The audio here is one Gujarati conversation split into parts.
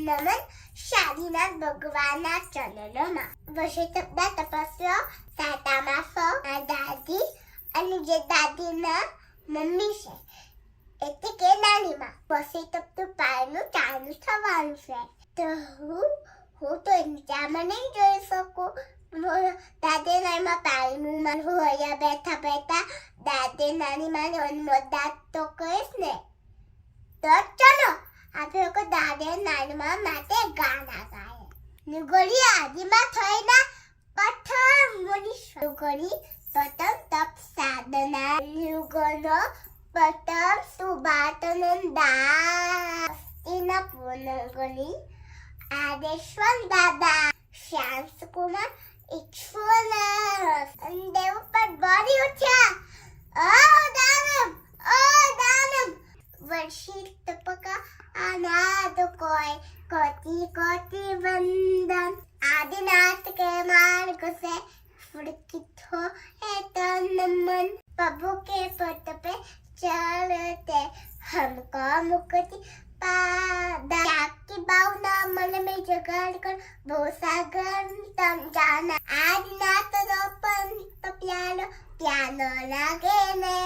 નમન શાદીના ભગવાનના ચરણોમાં. વર્ષે તપના તપસ્યા સાતામાં સો દાદી અને જે દાદીના મમ્મી છે એટલે કે નાની માં. વર્ષે તપતું પાયનું ચાલુ થવાનું છે તો હું તો ઇન્સ્ટામાં નહીં જોઈ શકું. દાદે નાનીમાં પાયનું માં હું અહીંયા બેઠા બેઠા દાદે નાની માં અનુમોદાત તો કહીશ ને. તો ચલો આપણે લોકો દાદે નાનીમાં માટે ગાના ગાય. નુગળી આદિમાં થઈને પ્રથમ મનીષ નુગળી પ્રથમ તપ સાધના યુગનો પ્રથમ સુભાતનંદા ઇના પૂર્ણગણી આદેશ્વર દાદા શ્યામ કુમાર ઈશ્વર દેવ પર બળી ઉઠ્યા. ઓ દાનમ વર્ષિત તપકા અનાદ કોઈ કોટી કોટી વંદન આદિનાથ के मार्ग से फुड़कित हो है तन मन प्रभु के पद पे चलते हमको मुक्ति पादा की भावना मन में जगाड़ कर भोसागर तम जाना आदिनाथ रोपन तो प्यानो लागे ने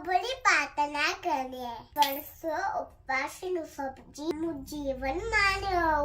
બધી પ્રાર્થના કરીએ. વર્ષો ઉપવાસનું સબ્જી જીવન માન્યો.